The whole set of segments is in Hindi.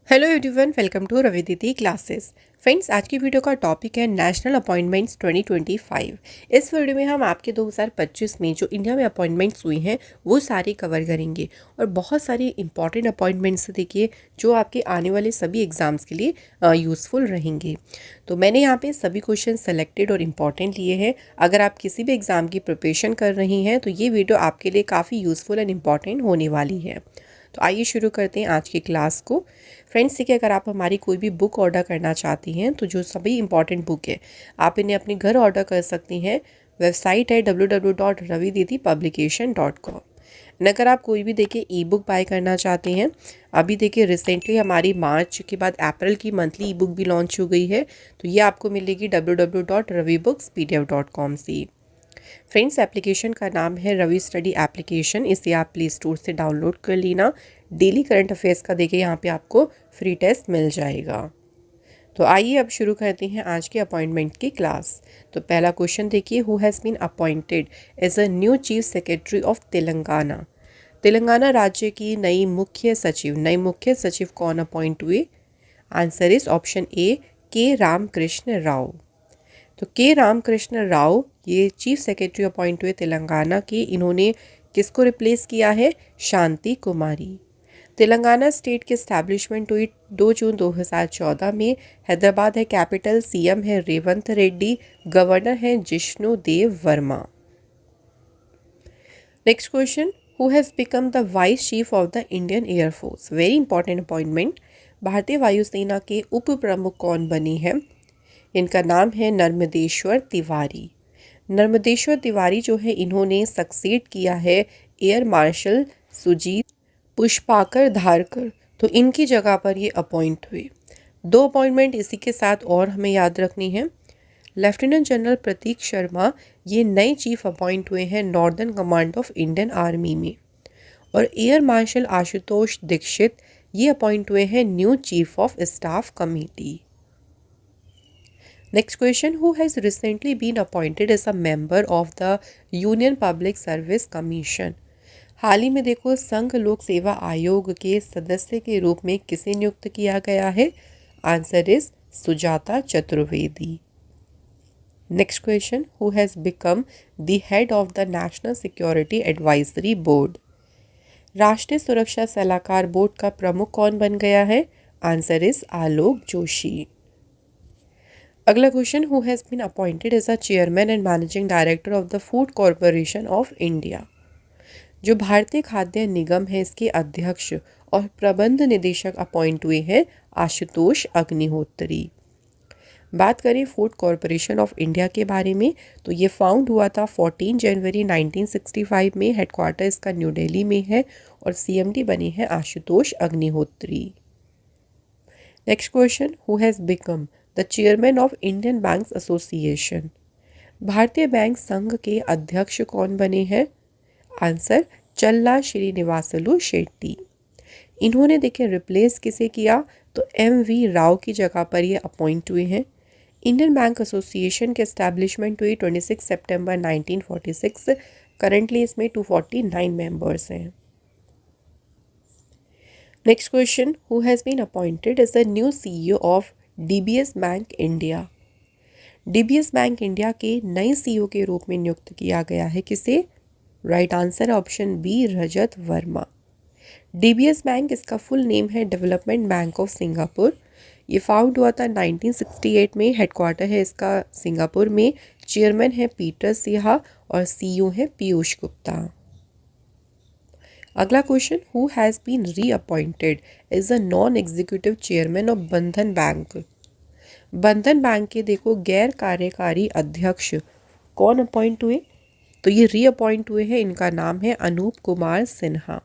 Hello everyone, welcome to Ravi Didi classes. Friends, आज की वीडियो का टॉपिक है नेशनल अपॉइंटमेंट्स 2025। इस वीडियो में हम आपके 2025 में जो इंडिया में अपॉइंटमेंट्स हुई हैं वो सारी कवर करेंगे और बहुत सारी इंपॉर्टेंट अपॉइंटमेंट्स देखिए जो आपके आने वाले सभी एग्ज़ाम्स के लिए यूज़फुल रहेंगे। तो मैंने यहाँ पे सभी क्वेश्चन सेलेक्टेड और इम्पॉर्टेंट लिए हैं। अगर आप किसी भी एग्ज़ाम की प्रिपरेशन कर रही हैं तो ये वीडियो आपके लिए काफ़ी यूज़फुल एंड इम्पॉर्टेंट होने वाली है। तो आइए शुरू करते हैं आज की क्लास को। फ्रेंड्स, देखिए, अगर आप हमारी कोई भी बुक ऑर्डर करना चाहती हैं तो जो सभी इंपॉर्टेंट बुक है आप इन्हें अपने घर ऑर्डर कर सकती हैं। वेबसाइट है www.ravididipublication.com। एंड अगर आप कोई भी देखिए ई बुक बाय करना चाहते हैं, अभी देखिए रिसेंटली हमारी मार्च के बाद अप्रैल की मंथली ई बुक भी लॉन्च हो गई है, तो ये आपको मिलेगी www.ravibookspdf.com से। फ्रेंड्स, एप्लीकेशन का नाम है रवि स्टडी एप्लीकेशन। इसे आप प्ले स्टोर से डाउनलोड कर लेना। डेली करंट अफेयर्स का देखिए यहाँ पे आपको फ्री टेस्ट मिल जाएगा। तो आइए अब शुरू करते हैं आज के अपॉइंटमेंट की क्लास। तो पहला क्वेश्चन देखिए, who has been appointed as a new chief secretary of Telangana. Telangana राज्य की नई मुख्य सचिव कौन अपॉइंट हुए? आंसर इज ऑप्शन ए, के रामकृष्ण राव। तो के रामकृष्ण राव ये चीफ सेक्रेटरी अपॉइंट हुए तेलंगाना के। इन्होंने किसको रिप्लेस किया है? शांति कुमारी। तेलंगाना स्टेट की एस्टैब्लिशमेंट हुई 2 जून 2014 में। हैदराबाद है कैपिटल। सीएम है रेवंत रेड्डी। गवर्नर है Jishnu Dev Varma. Next question, who has become the vice chief of the Indian air force? Very important appointment. भारतीय वायुसेना के उप प्रमुख कौन बने हैं? इनका नाम है नर्मदेश्वर तिवारी। नर्मदेश्वर तिवारी जो है इन्होंने सक्सेड किया है एयर मार्शल सुजीत पुष्पाकर धारकर। तो इनकी जगह पर ये अपॉइंट हुए। 2 अपॉइंटमेंट इसी के साथ और हमें याद रखनी है। लेफ्टिनेंट जनरल प्रतीक शर्मा ये नए चीफ अपॉइंट हुए हैं northern command of Indian army में। और एयर मार्शल आशुतोष दीक्षित ये अपॉइंट हुए हैं new chief of staff committee. Next question, who has recently been appointed as a member of the Union Public Service Commission? हाल ही में देखो संघ लोक सेवा आयोग के सदस्य के रूप में किसे नियुक्त किया गया है? Answer is Sujata Chaturvedi. Next question, who has become the head of the national security advisory board? राष्ट्रीय सुरक्षा सलाहकार बोर्ड का प्रमुख कौन बन गया है? Answer is Alok Joshi. अगला question, who has been appointed as a chairman and managing director of the food corporation of India? जो भारतीय खाद्य निगम है इसके अध्यक्ष और प्रबंध निदेशक अपॉइंट हुए हैं आशुतोष अग्निहोत्री। बात करें फूड कॉरपोरेशन ऑफ इंडिया के बारे में तो ये फाउंड हुआ था 14 जनवरी 1965 में। हेडक्वार्टर इसका न्यू दिल्ली में है और सीएमडी बने हैं Ashutosh Agnihotri. Next question, who has become the chairman of Indian banks association? भारतीय बैंक संघ के अध्यक्ष कौन बने हैं? आंसर चल्ला श्रीनिवासलू शेट्टी। इन्होंने देखिए रिप्लेस किसे किया? तो एम.वी. राव की जगह पर ये अपॉइंट हुए हैं। इंडियन बैंक एसोसिएशन के एस्टैब्लिशमेंट हुई 26 सितंबर 1946। करंटली इसमें 249 मेंबर्स हैं। Next question, who has been appointed as the new CEO of DBS bank India? DBS bank India के नए सीईओ के रूप में नियुक्त किया गया है किसे? राइट आंसर ऑप्शन बी, रजत वर्मा। डीबीएस बैंक इसका फुल नेम है डेवलपमेंट बैंक ऑफ सिंगापुर। ये फाउंड हुआ था 1968 में। हेडक्वार्टर है इसका सिंगापुर में। चेयरमैन है पीटर सिहा और सीईओ है पीयूष गुप्ता। अगला question, who has been reappointed as a non executive chairman of Bandhan bank? Bandhan bank के देखो गैर कार्यकारी अध्यक्ष कौन अपॉइंट हुए? तो ये रीअपॉइंट हुए हैं। इनका नाम है अनूप कुमार सिन्हा।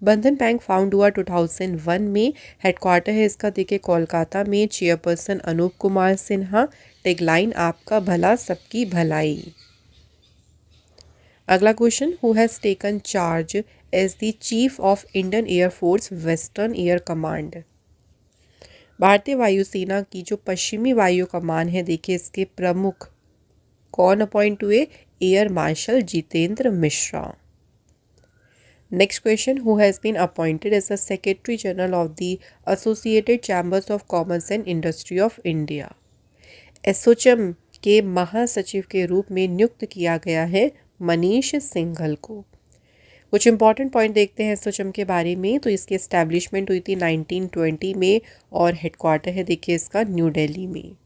बंधन बैंक फाउंड हुआ 2001 में। हेडक्वार्टर है इसका देखिए कोलकाता में। चेयरपर्सन अनूप कुमार सिन्हा। टैगलाइन आपका भला सबकी भलाई। अगला question, who has taken charge as the chief of Indian air force western air command? भारतीय वायुसेना की जो पश्चिमी वायु कमान है देखिए इसके प्रमुख कौन अपॉइंट हुए? Air marshal Jitendra Mishra. Next question, who has been appointed as the secretary general of the associated chambers of commerce and industry of India. ASSOCHAM के महासचिव के रूप में नियुक्त किया गया है मनीष सिंघल को। कुछ इंपॉर्टेंट पॉइंट देखते हैं एसोचैम के बारे में। तो इसकी एस्टैब्लिशमेंट हुई थी 1920 में और हेडक्वार्टर है देखिए इसका न्यू दिल्ली में।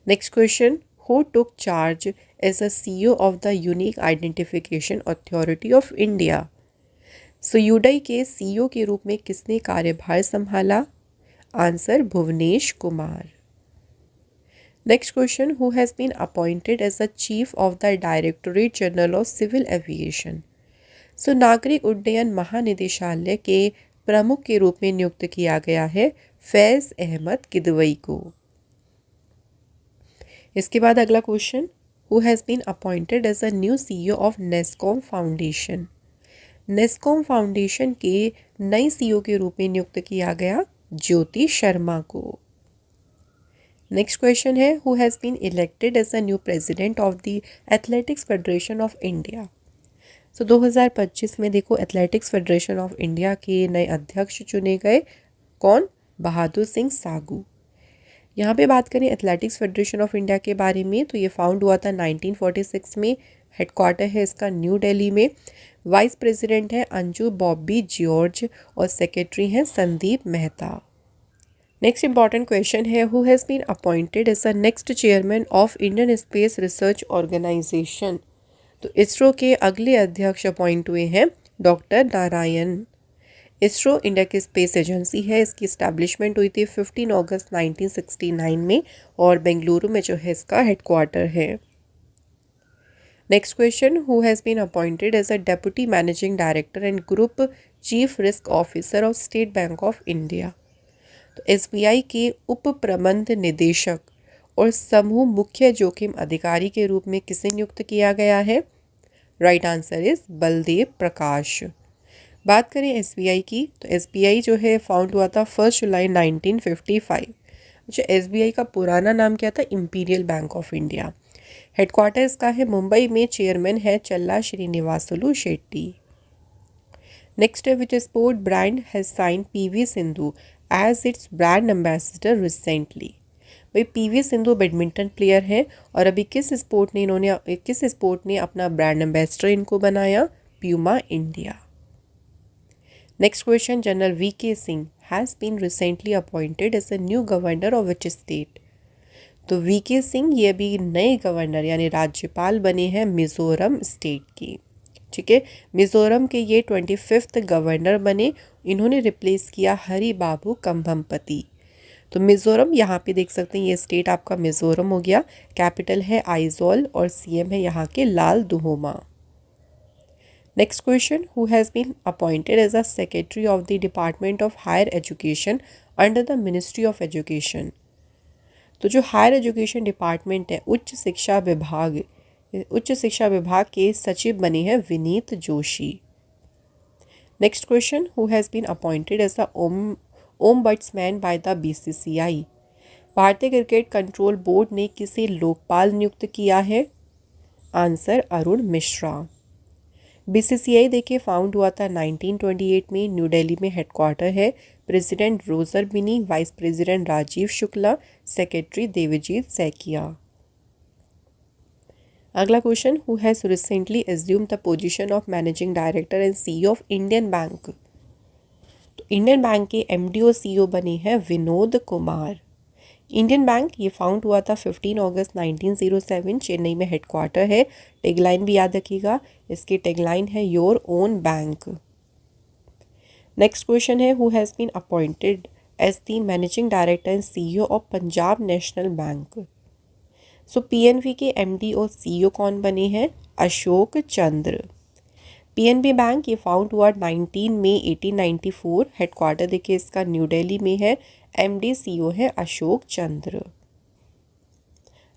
Next question, who took charge as a CEO of the Unique Identification Authority of India. So UIDAI के सीईओ के रूप में किसने कार्यभार संभाला? Answer, Bhuvnesh Kumar. Next question, who has been appointed as the chief of the Directorate General of civil Aviation. So नागरिक उड्डयन महानिदेशालय के प्रमुख के रूप में नियुक्त किया गया है फैज़ अहमद किदवई को। इसके बाद अगला question, who has been appointed as a new CEO of NASSCOM foundation. NASSCOM foundation के नए सीईओ के रूप में नियुक्त किया गया ज्योति शर्मा को। नेक्स्ट क्वेश्चन है, who has been elected as a new president of the athletics federation of India. So 2025 में देखो एथलेटिक्स फेडरेशन ऑफ इंडिया के नए अध्यक्ष चुने गए। कौन? बहादुर सिंह सागू। यहाँ पे बात करें एथलेटिक्स फेडरेशन ऑफ इंडिया के बारे में तो ये फाउंड हुआ था 1946 में। हेडक्वार्टर है इसका न्यू दिल्ली में। वाइस प्रेसिडेंट है अंजू बॉबी जॉर्ज और सेक्रेटरी हैं Sandeep Mehta. Next important question है, who has been appointed as the next chairman of Indian space research organisation. तो इसरो के अगले अध्यक्ष अपॉइंट हुए हैं डॉक्टर नारायण। इसरो इंडिया की स्पेस एजेंसी है। इसकी इस्टेब्लिशमेंट हुई थी 15 अगस्त 1969 में और बेंगलुरु में जो है इसका हेडक्वार्टर है। Next question, who has been appointed as a deputy managing director and group chief risk officer of state bank of India. तो एसबीआई के उप प्रबंध निदेशक और समूह मुख्य जोखिम अधिकारी के रूप में किसे नियुक्त किया गया है? राइट आंसर इज बलदेव प्रकाश। बात करें एसबीआई की तो एसबीआई जो है फाउंड हुआ था 1 जुलाई 1955। जो एसबीआई का पुराना नाम क्या था? Imperial bank of India. Headquarter इसका है मुंबई में। चेयरमैन है चल्ला श्रीनिवासुलु शेट्टी। नेक्स्ट है, which sport brand has sign PV Sindhu as its brand ambassador recently. भाई पीवी सिंधु बैडमिंटन प्लेयर हैं और अभी किस स्पोर्ट ने अपना ब्रांड एम्बेसडर इनको बनाया? Puma India. Next question, general VK Singh has been recently appointed as a new governor of which state. तो वीके सिंह ये अभी नए गवर्नर यानी राज्यपाल बने हैं मिज़ोरम स्टेट की। ठीक है, मिज़ोरम के ये 25th गवर्नर बने। इन्होंने रिप्लेस किया हरि बाबू कंभमपति। तो मिज़ोरम यहाँ पे देख सकते हैं, ये स्टेट आपका मिज़ोरम हो गया। कैपिटल है आइजॉल और सीएम है यहाँ के Lalduhoma. Next question, who has been appointed as a secretary of the department of higher education under the ministry of education. तो जो हायर एजुकेशन डिपार्टमेंट है उच्च शिक्षा विभाग के सचिव बने हैं Vineet Joshi. Next question, who has been appointed as the ombudsman by the BCCI. भारतीय क्रिकेट कंट्रोल बोर्ड ने किसे लोकपाल नियुक्त किया है? आंसर, अरुण मिश्रा। बीसीसीआई देखिए फाउंड हुआ था 1928 में। न्यू दिल्ली में हेडक्वार्टर है। President Roger Binny, vice president Rajeev Shukla, secretary Devajit Saikia. अगला question, who has recently assume the position of managing director and CEO of Indian bank. तो इंडियन बैंक के एमडी और सीईओ बने हैं विनोद कुमार। इंडियन बैंक ये फाउंड हुआ था 15 अगस्त 1907। चेन्नई में हेडक्वार्टर है। टैगलाइन भी याद रखिएगा, इसकी टैगलाइन है your own bank. Next question है, who has been appointed as the managing director and CEO of Punjab national bank. So PNB के एमडी और सीईओ कौन बने हैं? अशोक चंद्र। पीएनबी बैंक ये फाउंड हुआ 19 मई 1894। हेडक्वार्टर देखिए इसका न्यू दिल्ली में है। एमडी सीईओ है अशोक चंद्र।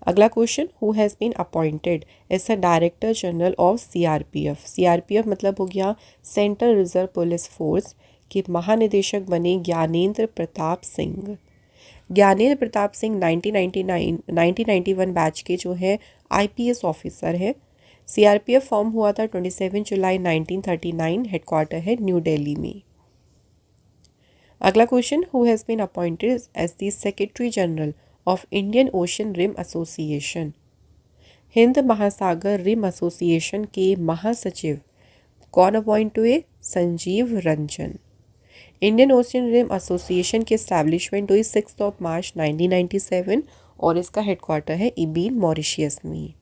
अगला question, who has been appointed as a director general of CRPF. CRPF मतलब हो गया सेंट्रल रिजर्व पुलिस फोर्स के महानिदेशक बने ज्ञानेंद्र प्रताप सिंह। ज्ञानेंद्र प्रताप सिंह 1991 बैच के जो है आईपीएस ऑफिसर हैं। सीआरपीएफ फॉर्म हुआ था 27 जुलाई 1939, हेडक्वार्टर है न्यू दिल्ली में। अगला question, who has been appointed as the secretary general of Indian ocean rim association. हिंद महासागर रिम एसोसिएशन के महासचिव कौन अपॉइंट हुए? Sanjeev Ranjan. Indian ocean rim association की एस्टैब्लिशमेंट हुई 6 मार्च 1997 और इसका हेडक्वार्टर है इबीन, मॉरिशियस में।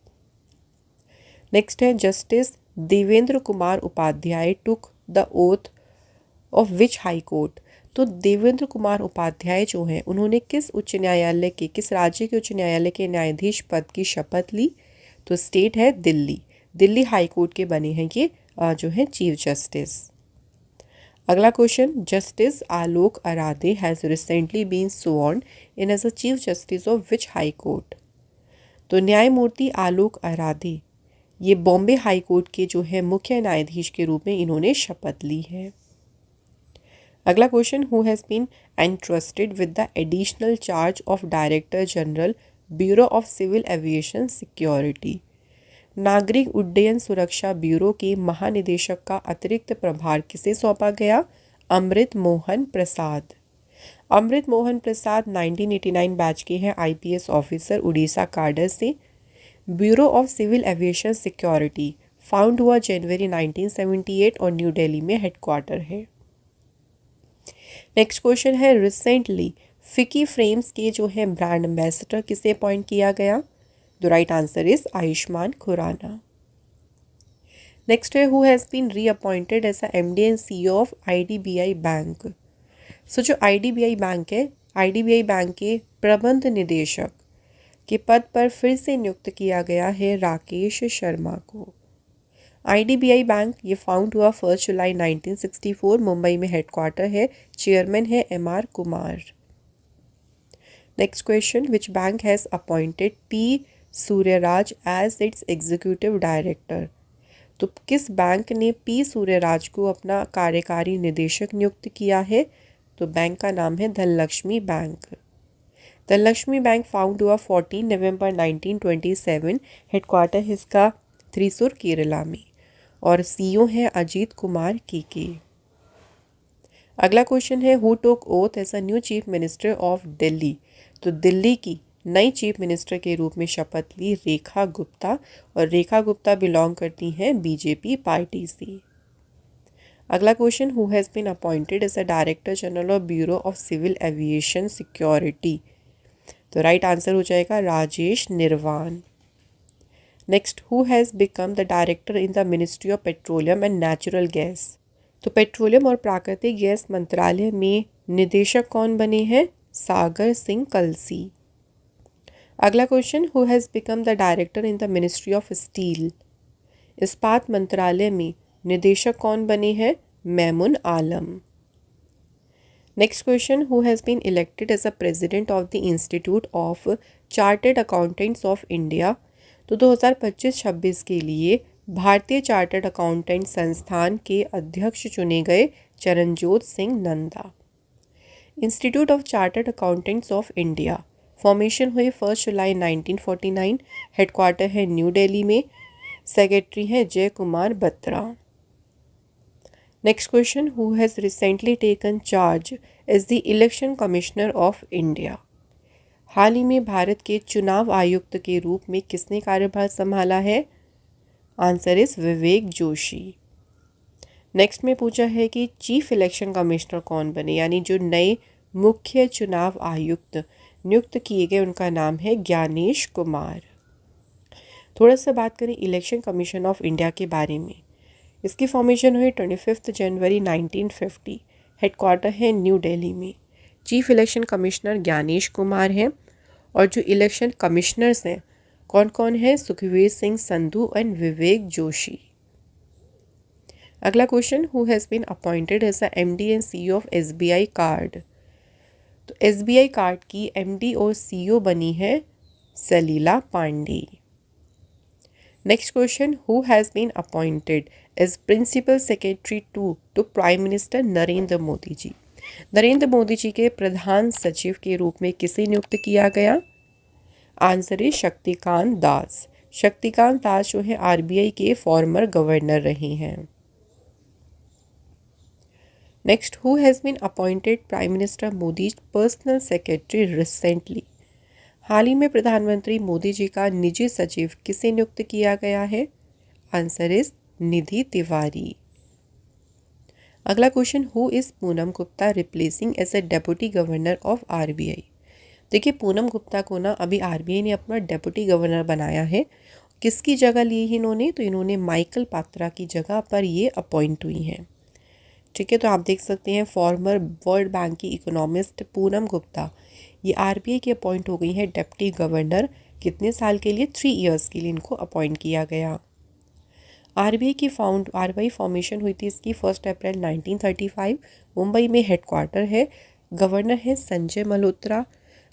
नेक्स्ट है, justice Devendra Kumar Upadhyay took the oath of which high court. तो देवेंद्र कुमार उपाध्याय जो हैं उन्होंने किस उच्च न्यायालय के, किस राज्य के उच्च न्यायालय के न्यायाधीश पद की शपथ ली? तो स्टेट है दिल्ली, दिल्ली हाई कोर्ट के बने हैं ये जो है चीफ जस्टिस। अगला question, justice Alok Aradhe has recently been sworn in as a chief justice of which high court. तो न्यायमूर्ति आलोक अराधे ये बॉम्बे हाई कोर्ट के जो है मुख्य न्यायाधीश के रूप में इन्होंने शपथ ली है। अगला question, who has been entrusted with the additional charge of director general bureau of civil aviation security. नागरिक उड्डयन सुरक्षा ब्यूरो के महानिदेशक का अतिरिक्त प्रभार किसे सौंपा गया? अमृत मोहन प्रसाद। अमृत मोहन प्रसाद 1989 बैच के हैं आईपीएस ऑफिसर, उड़ीसा काडर से। Bureau of civil aviation security found हुआ जनवरी 1978 और न्यू दिल्ली में हेडक्वार्टर है। नेक्स्ट क्वेश्चन है, रिसेंटली फिकी फ्रेम्स के जो है ब्रांड एम्बेसडर किसे अपॉइंट किया गया? The right answer is Ayushmann Khurrana. Next है, who has been reappointed as MD and CEO of IDBI bank. So जो आईडीबीआई बैंक है, आईडीबीआई बैंक के प्रबंध निदेशक के पद पर फिर से नियुक्त किया गया है राकेश शर्मा को। आईडीबीआई बैंक ये फाउंड हुआ 1 जुलाई 1964, मुंबई में हेडक्वार्टर है, चेयरमैन है MR Kumar. Next question, which bank has appointed P Suryaraj as its executive director. तो किस बैंक ने पी सूर्यराज को अपना कार्यकारी निदेशक नियुक्त किया है? तो बैंक का नाम है Dhanlaxmi bank. Dhanlaxmi bank found हुआ 14 नवंबर 1927, हेडक्वार्टर है इसका त्रिशूर केरला में और सीईओ है अजीत कुमार के। अगला क्वेश्चन है, who took oath as a new chief minister of Delhi. तो दिल्ली की नई चीफ मिनिस्टर के रूप में शपथ ली रेखा गुप्ता और रेखा गुप्ता बिलोंग करती हैं बीजेपी पार्टी से। अगला question, who has been appointed as a director general of bureau of civil aviation security. तो राइट आंसर हो जाएगा Rajesh Nirwan. Next, who has become the director in the ministry of petroleum and natural gas. तो पेट्रोलियम और प्राकृतिक गैस मंत्रालय में निदेशक कौन बने हैं? सागर सिंह कलसी। अगला question, who has become the director in the ministry of steel. इस्पात मंत्रालय में निदेशक कौन बने हैं? Maimun Alam. Next question, who has been elected as a president of the institute of chartered accountants of India. तो 2025-26 के लिए भारतीय चार्टर्ड अकाउंटेंट संस्थान के अध्यक्ष चुने गए Charanjot Singh Nanda. Institute of chartered accountants of India formation हुई 1 जुलाई 1949, हेडक्वार्टर है न्यू दिल्ली में, सेक्रेटरी हैं Jai Kumar Batra. Next question, who has recently taken charge as the election commissioner of India. हाल ही में भारत के चुनाव आयुक्त के रूप में किसने कार्यभार संभाला है? Answer is Vivek Joshi. Next में पूछा है कि चीफ इलेक्शन कमिश्नर कौन बने, यानी जो नए मुख्य चुनाव आयुक्त नियुक्त किए गए उनका नाम है ज्ञानेश कुमार। थोड़ा सा बात करें इलेक्शन कमीशन ऑफ इंडिया के बारे में। इसकी फॉर्मेशन हुई 25 जनवरी 1950, हेडक्वार्टर है न्यू दिल्ली में। Chief election commissioner Gyanesh Kumar हैं और जो इलेक्शन कमिश्नर्स हैं कौन कौन है? सुखवीर सिंह संधू एंड विवेक जोशी। अगला question, who has been appointed as a MD and CEO of SBI card. तो एसबीआई कार्ड की एमडी और सीईओ बनी है Salila Pande. Next question, who has been appointed as principal secretary to prime minister Narendra Modi ji. Narendra Modi ji के प्रधान सचिव के रूप में किसे नियुक्त किया गया? Answer is Shaktikanta Das. शक्तिकांत दास जो है आरबीआई के फॉर्मर गवर्नर रहे हैं। Next, who has been appointed prime minister Modi personal secretary recently? हाल ही में प्रधानमंत्री मोदी जी का निजी सचिव किसे नियुक्त किया गया है? Answer is Nidhi Tiwari. अगला question, who is Poonam Gupta replacing as a deputy governor of RBI? देखिए, पूनम गुप्ता को ना अभी आरबीआई ने अपना डेप्यूटी गवर्नर बनाया है। किसकी जगह ली है इन्होंने? तो इन्होंने माइकल पात्रा की जगह पर ये अपॉइंट हुई हैं। ठीक है, तो आप देख सकते हैं फॉर्मर वर्ल्ड बैंक की इकोनॉमिस्ट पूनम गुप्ता ये आरबीआई की अपॉइंट हो गई है डिप्टी गवर्नर। कितने साल के लिए? 3 इयर्स के लिए इनको अपॉइंट किया गया। आरबीआई फॉर्मेशन हुई थी इसकी 1 अप्रैल 1935। मुंबई में हेडक्वार्टर है। गवर्नर है संजय मल्होत्रा।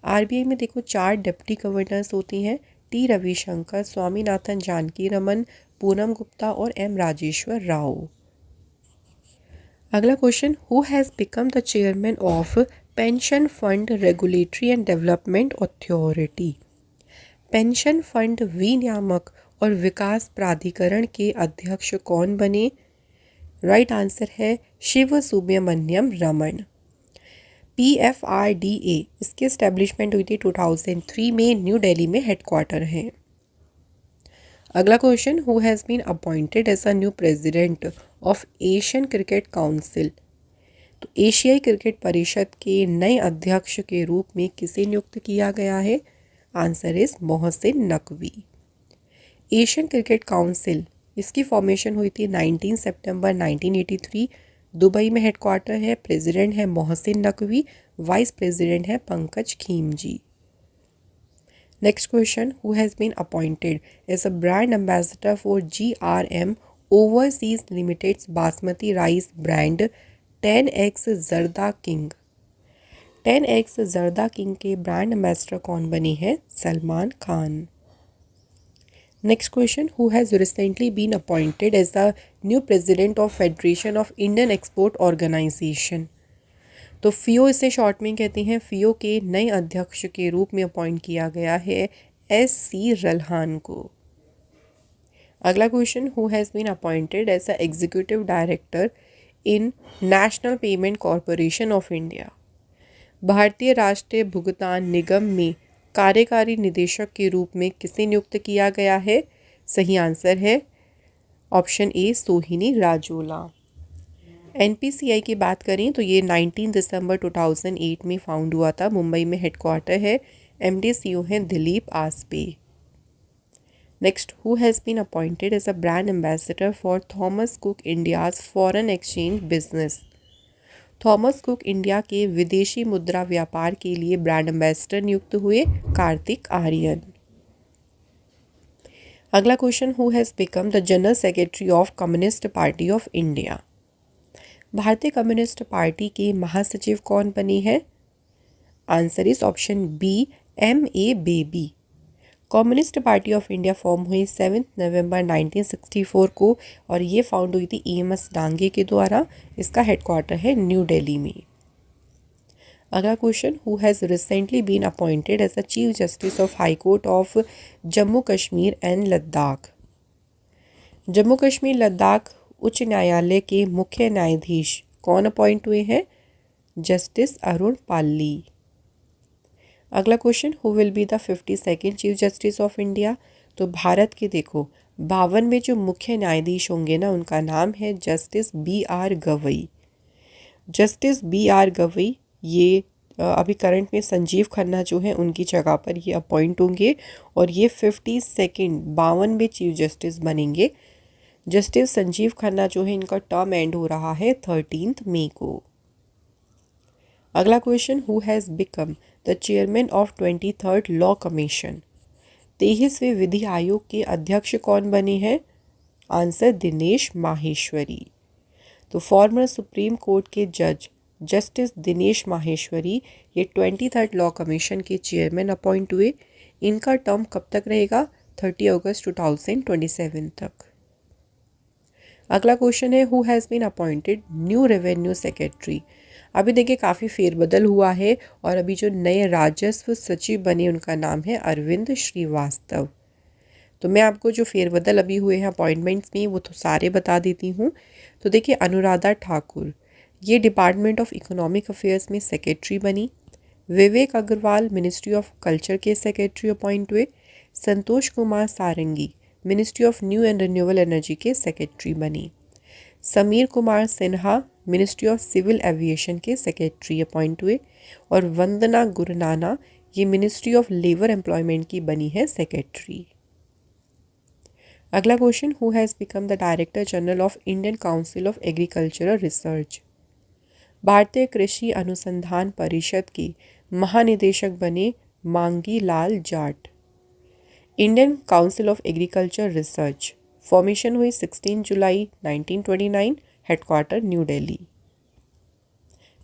आरबीआई में देखो 4 डिप्टी गवर्नर्स होती हैं, टी रविशंकर, स्वामीनाथन जानकी रमन, पूनम गुप्ता और एम राजेश्वर राव। अगला question, who has become the chairman of pension fund regulatory and development authority? Pension fund विनियामक और विकास प्राधिकरण के अध्यक्ष कौन बने? राइट आंसर है शिव सुब्रमण्यम रमन। PFRDA इसकी एस्टेब्लिशमेंट हुई थी 2003 में, न्यू दिल्ली में हेडक्वार्टर है। अगला question, who has been appointed as a new president of Asian cricket council? तो एशियाई क्रिकेट परिषद के नए अध्यक्ष के रूप में किसे नियुक्त किया गया है? Answer is Mohsin Naqvi. Asian cricket council इसकी फॉर्मेशन हुई थी 19 सितंबर 1983। दुबई में हेडक्वार्टर है। प्रेसिडेंट है मोहसिन नकवी। वाइस प्रेसिडेंट है Pankaj Khimji. Next question, who has been appointed as a brand ambassador for GRM overseas limited's basmati rice brand 10X Zarda king? 10X Zarda king के ब्रांड एम्बेसडर कौन बने हैं? Salman Khan. Next question, who has recently been appointed as the new president of federation of Indian export organisation? तो फियो इसे शॉर्ट में कहते हैं। फियो के नए अध्यक्ष के रूप में अपॉइंट किया गया है SC रल्हान को। अगला question, who has been appointed as a executive director in national payment corporation of India? भारतीय राष्ट्रीय भुगतान निगम में कार्यकारी निदेशक के रूप में किसे नियुक्त किया गया है? सही आंसर है ऑप्शन ए सोहिनी राजोला। NPCI की बात करें तो ये 19 दिसंबर 2008 में फाउंड हुआ था। मुंबई में हेडक्वार्टर है। MD CEO हैं Dilip Asbe. Next, who has been appointed as a brand ambassador for Thomas Cook India's foreign exchange business? Thomas Cook India के विदेशी मुद्रा व्यापार के लिए ब्रांड एम्बेसडर नियुक्त हुए कार्तिक आर्यन। अगला question, who has become the general secretary of communist party of India? भारतीय कम्युनिस्ट पार्टी के महासचिव कौन बने हैं? Answer is option B MA Baby. Communist party of India form हुई 7 नवंबर 1964 को और ये फाउंड हुई थी EMS डांगे के द्वारा। इसका हेडक्वार्टर है न्यू दिल्ली में। अगला question, who has recently been appointed as the chief justice of high court of Jammu Kashmir and Ladakh? Jammu Kashmir Ladakh उच्च न्यायालय के मुख्य न्यायाधीश कौन अपॉइंट हुए हैं? जस्टिस अरुण पाली। अगला question, who will be the 52nd chief justice of India? तो भारत के देखो 52वें जो मुख्य न्यायाधीश होंगे ना, उनका नाम है justice BR Gavai. Justice BR Gavai ये अभी करंट में संजीव खन्ना जो है उनकी जगह पर ये अपॉइंट होंगे और ये 52वें चीफ जस्टिस बनेंगे। जस्टिस संजीव खन्ना जो है इनका टर्म एंड हो रहा है 13 मई को। अगला question, who has become the chairman of 23rd law commission? 23वें विधि आयोग के अध्यक्ष कौन बने हैं? आंसर दिनेश माहेश्वरी। तो फॉर्मर सुप्रीम कोर्ट के जज जस्टिस दिनेश माहेश्वरी ये 23rd लॉ कमीशन के चेयरमैन अपॉइंट हुए। इनका टर्म कब तक रहेगा? 30 अगस्त 2027 तक। अगला क्वेश्चन है, who has been appointed new revenue secretary? अभी देखिए काफ़ी फेरबदल हुआ है और अभी जो नए राजस्व सचिव बने उनका नाम है अरविंद श्रीवास्तव। तो मैं आपको जो फेरबदल अभी हुए हैं अपॉइंटमेंट्स में वो तो सारे बता देती हूँ। तो देखिए, अनुराधा ठाकुर ये डिपार्टमेंट ऑफ इकोनॉमिक अफेयर्स में सेक्रेटरी बनी। Vivek Agarwal ministry of culture के सेक्रेटरी अपॉइंट हुए। Santosh Kumar Sarangi ministry of new and renewable energy के सेक्रेटरी बनी। Sameer Kumar Sinha ministry of civil aviation के सेक्रेटरी अपॉइंट हुए। और वंदना गुरनाना ये मिनिस्ट्री ऑफ लेबर एम्प्लॉयमेंट की बनी है सेक्रेटरी। अगला question, who has become the director general of Indian council of agricultural research. भारतीय कृषि अनुसंधान परिषद के महानिदेशक बने Mangi Lal Jat. Indian council of agriculture research formation हुई 16 जुलाई 1929, headquarter new Delhi.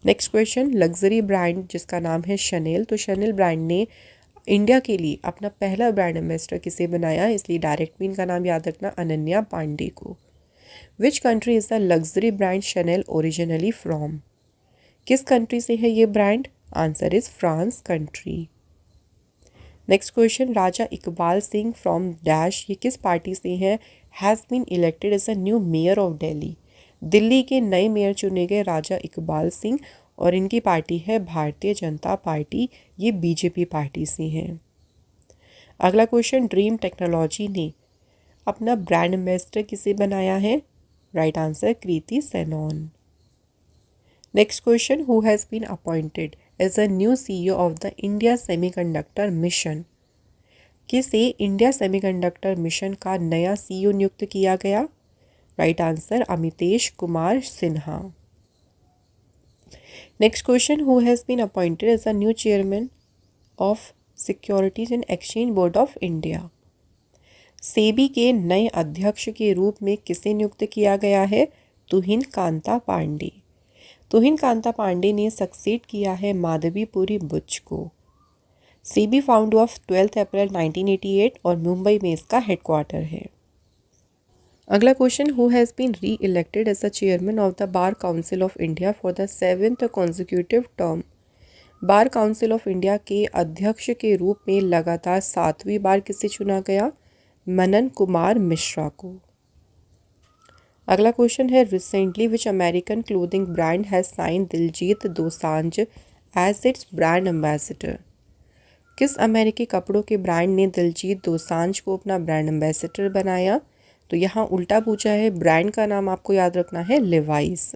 Next question, luxury brand जिसका नाम है शनेल, तो शनेल ब्रांड ने इंडिया के लिए अपना पहला ब्रांड एम्बेसडर किसे बनाया, इसलिए डायरेक्ट भी इनका नाम याद रखना, अनन्या पांडे को। Which country is the luxury brand Chanel originally from. किस कंट्री से है ये brand, answer is France country. Next question, Raja Iqbal Singh from dash ये किस पार्टी से हैं, has been elected as a new mayor of Delhi. Delhi के नए मेयर चुने गए राजा इकबाल सिंह और इनकी पार्टी है भारतीय जनता पार्टी, ये बीजेपी पार्टी से हैं। अगला क्वेश्चन, ड्रीम टेक्नोलॉजी ने अपना ब्रांड एम्बेसडर किसे बनाया है, right answer Kriti Sanon. Next question, who has been appointed as a new CEO of the India semiconductor mission. किसे इंडिया सेमीकंडक्टर मिशन का नया CEO नियुक्त किया गया, right answer Amitesh Kumar Sinha. Next question, who has been appointed as a new chairman of securities and exchange board of India. SEBI के नए अध्यक्ष के रूप में किसे नियुक्त किया गया है, तुहिन कांता पांडे। तुहिन कांता पांडे ने सक्सीड किया है माधवीपुरी बुच को। सेबी फाउंड ऑफ 12 अप्रैल 1988 और मुंबई में इसका हेडक्वार्टर है। अगला question, who has been re elected as the chairman of the bar council of India for the 7th consecutive term. Bar council of India के अध्यक्ष के रूप में लगातार 7वीं बार किसे चुना गया, मनन कुमार मिश्रा को। अगला क्वेश्चन है, recently which American clothing brand has sign Diljit Dosanjh as its brand ambassador. किस अमेरिकी कपड़ों के ब्रांड ने दिलजीत दोसांझ को अपना ब्रांड एम्बेसडर बनाया, तो यहाँ उल्टा पूछा है, ब्रांड का नाम आपको याद रखना है लिवाइस।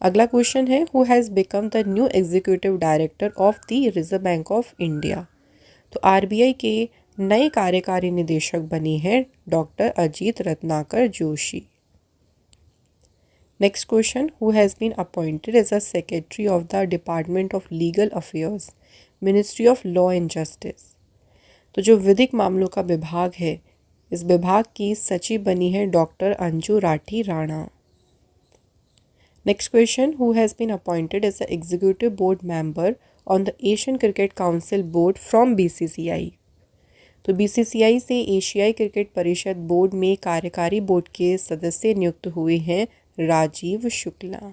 अगला क्वेश्चन है, who has become the new executive director of the reserve bank of India. तो RBI के नए कार्यकारी निदेशक बने हैं doctor Ajit Ratnakar Joshi. Next question, who has been appointed as a secretary of the department of legal affairs ministry of law and justice. तो जो विधिक मामलों का विभाग है, इस विभाग की सचिव बनी है doctor Anju Rathi Rana. Next question, who has been appointed as a executive board member on the Asian cricket council board from BCCI। तो BCCI से एशियाई क्रिकेट परिषद बोर्ड में कार्यकारी बोर्ड के सदस्य नियुक्त हुए हैं Rajeev Shukla.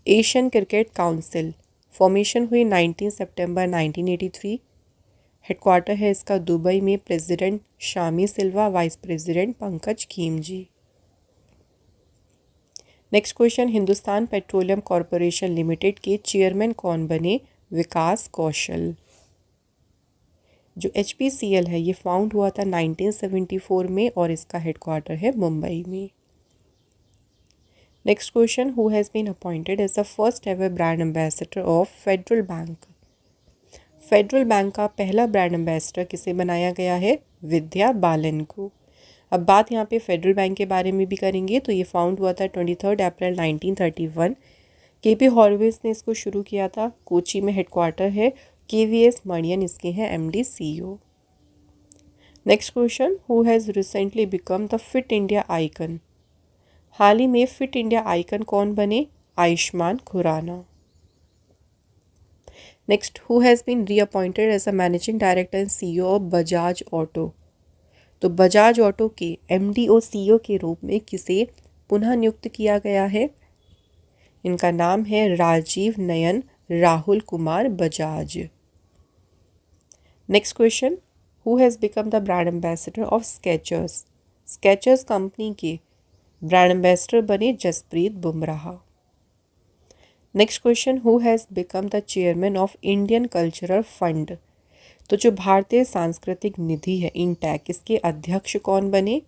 Asian cricket council formation हुई 19 सितंबर 1983, हेडक्वार्टर है इसका दुबई में, president Shammi Silva, vice president Pankaj Khimji. Next question, Hindustan petroleum corporation limited के चेयरमैन कौन बने, विकास कौशल। जो HPCL है ये फाउंड हुआ था 1974 में और इसका हेडक्वार्टर है मुंबई में। Next question, who has been appointed as the first ever brand ambassador of federal bank. Federal bank का पहला ब्रांड एम्बेसडर किसे बनाया गया है, विद्या बालन को। अब बात यहाँ पे फेडरल बैंक के बारे में भी करेंगे। तो ये फाउंड हुआ था 23 अप्रैल 1931। KP हॉर्विस ने इसको शुरू किया था, कोची में हेडक्वार्टर है। KVS मणियन इसके हैं MD CEO। Next question, who has recently become the fit India icon. हाल ही में फिट इंडिया आइकन कौन बने, Ayushmann Khurrana. Next, who has been reappointed as a managing director and CEO of Bajaj auto. तो बजाज ऑटो के MD और CEO के रूप में किसे पुनः नियुक्त किया गया है, इनका नाम है Rajiv Nayan Rahul Kumar Bajaj. Next question, who has become the brand ambassador of Skechers? Skechers company के ब्रांड एम्बेसडर बने Jasprit Bumrah. Next question, who has become the chairman of Indian cultural fund? तो जो भारतीय सांस्कृतिक निधि है इंटैक, इसके अध्यक्ष कौन बने?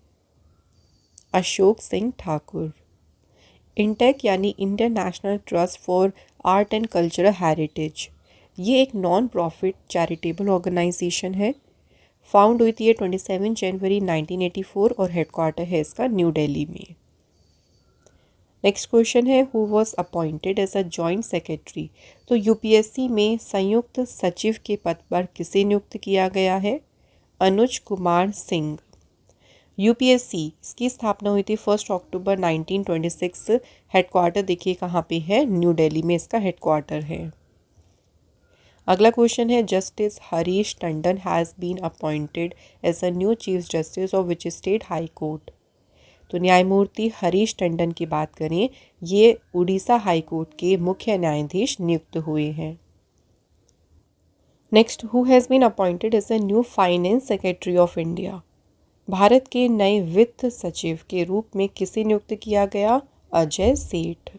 अशोक सिंह ठाकुर। इंटैक यानी Indian national trust for art and cultural heritage, ये एक नॉन प्रॉफिट चैरिटेबल ऑर्गेनाइजेशन है। फाउंड हुई थी ये 27 जनवरी 1984 और हेडक्वार्टर है इसका न्यू दिल्ली में। नेक्स्ट क्वेश्चन है, who was appointed as a joint secretary? तो यूपीएससी में संयुक्त सचिव के पद पर किसे नियुक्त किया गया है? अनुज कुमार सिंह। यूपीएससी इसकी स्थापना हुई थी 1 अक्टूबर 1926। हेडक्वार्टर देखिए कहाँ पे है, न्यू दिल्ली में इसका हेडक्वार्टर है। अगला क्वेश्चन है, justice Harish Tandon has been appointed as a new chief justice of which state high court? तो न्यायमूर्ति हरीश टंडन की बात करें, ये उड़ीसा हाई कोर्ट के मुख्य न्यायाधीश नियुक्त हुए हैं। Next, who has been appointed as a new finance secretary of India? Bharat के नए वित्त सचिव के रूप में किसे नियुक्त किया गया? अजय सेठ।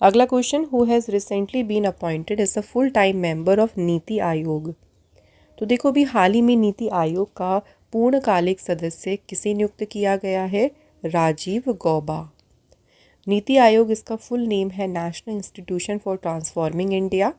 अगला question, who has recently been appointed as a full time member of NITI Aayog? तो देखो अभी हाल ही में नीति आयोग का पूर्णकालिक सदस्य किसे नियुक्त किया गया है? राजीव गौबा। नीति आयोग इसका फुल नेम है national institution for transforming India.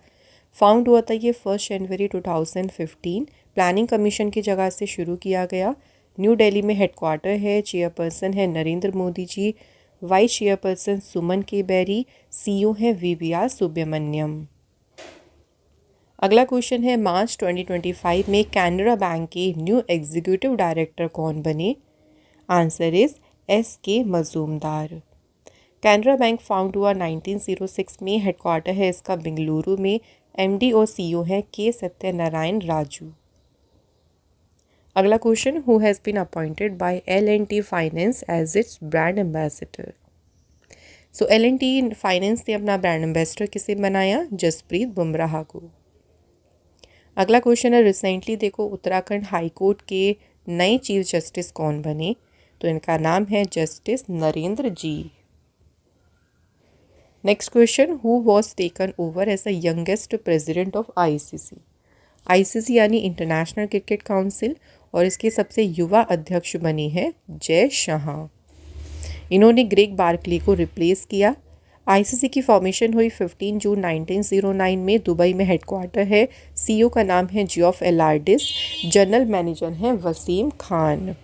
Found हुआ था ये 1 जनवरी 2015। प्लानिंग कमीशन की जगह से शुरू किया गया। न्यू दिल्ली में हेडक्वार्टर है। चेयरपर्सन है नरेंद्र मोदी जी। वाइस चेयरपर्सन सुमन के बेरी। सीईओ है वीवीआर सुब्रमण्यम। अगला क्वेश्चन है, मार्च 2025 में कैनरा बैंक के न्यू एग्जीक्यूटिव डायरेक्टर कौन बने? Answer is SK Majumdar. Canara bank found हुआ 1906 में। हेडक्वार्टर है इसका बेंगलुरु में। MD और CEO है के सत्यनारायण राजू। अगला question, who has been appointed by L&T finance as its brand ambassador? So L&T finance ने अपना ब्रांड एम्बेसडर किसे बनाया? जसप्रीत बुमराह को। अगला क्वेश्चन है, रिसेंटली देखो उत्तराखंड हाई कोर्ट के नए चीफ जस्टिस कौन बने? तो इनका नाम है justice Narendra ji. Next question, who was taken over as the youngest president of ICC? ICC यानी इंटरनेशनल क्रिकेट काउंसिल, और इसके सबसे युवा अध्यक्ष बने हैं जय शाह। इन्होंने ग्रेग बार्कली को रिप्लेस किया। ICC की फॉर्मेशन हुई 15 जून 1909 में। दुबई में हेडक्वार्टर है। CEO का नाम है जियोफ एलार्डिस। जनरल मैनेजर हैं Wasim Khan.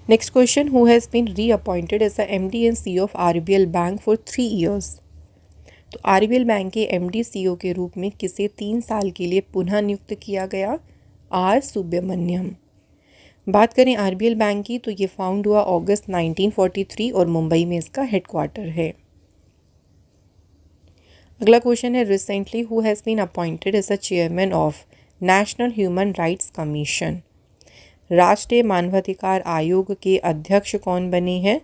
Next question, who has been reappointed as the MD and CEO of RBL bank for 3 years? तो RBL बैंक के MD CEO के रूप में किसे 3 साल के लिए पुनः नियुक्त किया गया? R सुब्रमण्यम। बात करें RBL बैंक की, तो ये फाउंड हुआ अगस्त 1943 और मुंबई में इसका हेडक्वार्टर है। अगला क्वेश्चन है, recently who has been appointed as a chairman of national human rights commission? राष्ट्रीय मानवाधिकार आयोग के अध्यक्ष कौन बने हैं?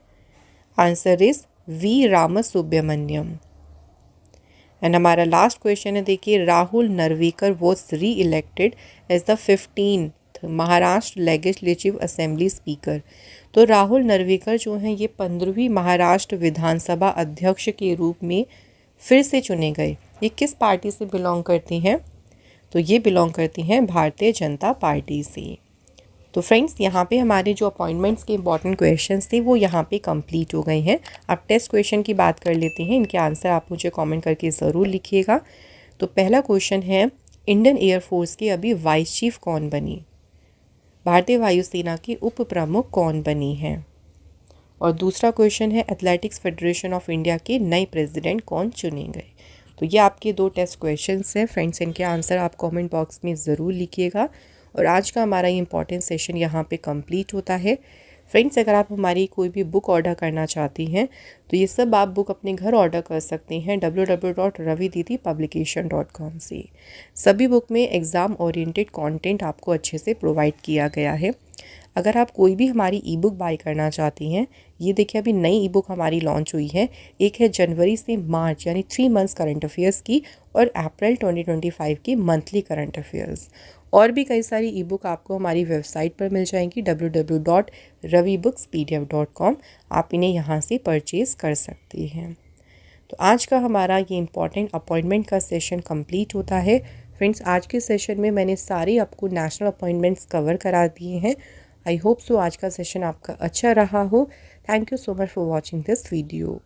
Answer is V Ramasubramanian. And हमारा लास्ट क्वेश्चन है, देखिए राहुल नरवेकर वॉज री elected as the 15th Maharashtra legislative assembly speaker. तो राहुल नरवेकर जो हैं ये 15वीं महाराष्ट्र विधानसभा अध्यक्ष के रूप में फिर से चुने गए। ये किस पार्टी से बिलोंग करती हैं? तो ये बिलोंग करती हैं भारतीय जनता पार्टी से। तो फ्रेंड्स, यहाँ पे हमारे जो अपॉइंटमेंट्स के इंपॉर्टेंट क्वेश्चंस थे वो यहाँ पे कंप्लीट हो गए हैं। अब टेस्ट क्वेश्चन की बात कर लेते हैं। इनके आंसर आप मुझे कमेंट करके ज़रूर लिखिएगा। तो पहला क्वेश्चन है, इंडियन एयरफोर्स के अभी वाइस चीफ कौन बनी? भारतीय वायुसेना की उप प्रमुख कौन बनी हैं? और दूसरा क्वेश्चन है, एथलेटिक्स फेडरेशन ऑफ इंडिया के नए प्रेसिडेंट कौन चुने गए? तो ये आपके 2 टेस्ट क्वेश्चंस हैं फ्रेंड्स। इनके आंसर आप कमेंट बॉक्स में ज़रूर लिखिएगा। और आज का हमारा ये इंपॉर्टेंट सेशन यहाँ पे कंप्लीट होता है। फ्रेंड्स, अगर आप हमारी कोई भी बुक ऑर्डर करना चाहती हैं तो ये सब आप बुक अपने घर ऑर्डर कर सकते हैं www.ravididipublication.com से। सभी बुक में एग्ज़ाम ओरिएंटेड कंटेंट आपको अच्छे से प्रोवाइड किया गया है। अगर आप कोई भी हमारी ई बुक बाय करना चाहती हैं ये देखिए अभी नई ई बुक हमारी लॉन्च हुई है। एक है जनवरी से मार्च यानी 3 मंथ्स करंट अफेयर्स की, और अप्रैल 2025 की मंथली करंट अफेयर्स। और भी कई सारी ई बुक आपको हमारी वेबसाइट पर मिल जाएंगी www.ravibookspdf.com। आप इन्हें यहाँ से परचेज़ कर सकते हैं। तो आज का हमारा ये इम्पॉर्टेंट अपॉइंटमेंट का सेशन कंप्लीट होता है। फ्रेंड्स, आज के सेशन में मैंने सारे आपको नेशनल अपॉइंटमेंट्स कवर करा दिए हैं। आई होप सो आज का सेशन आपका अच्छा रहा हो। Thank you so much for watching this video.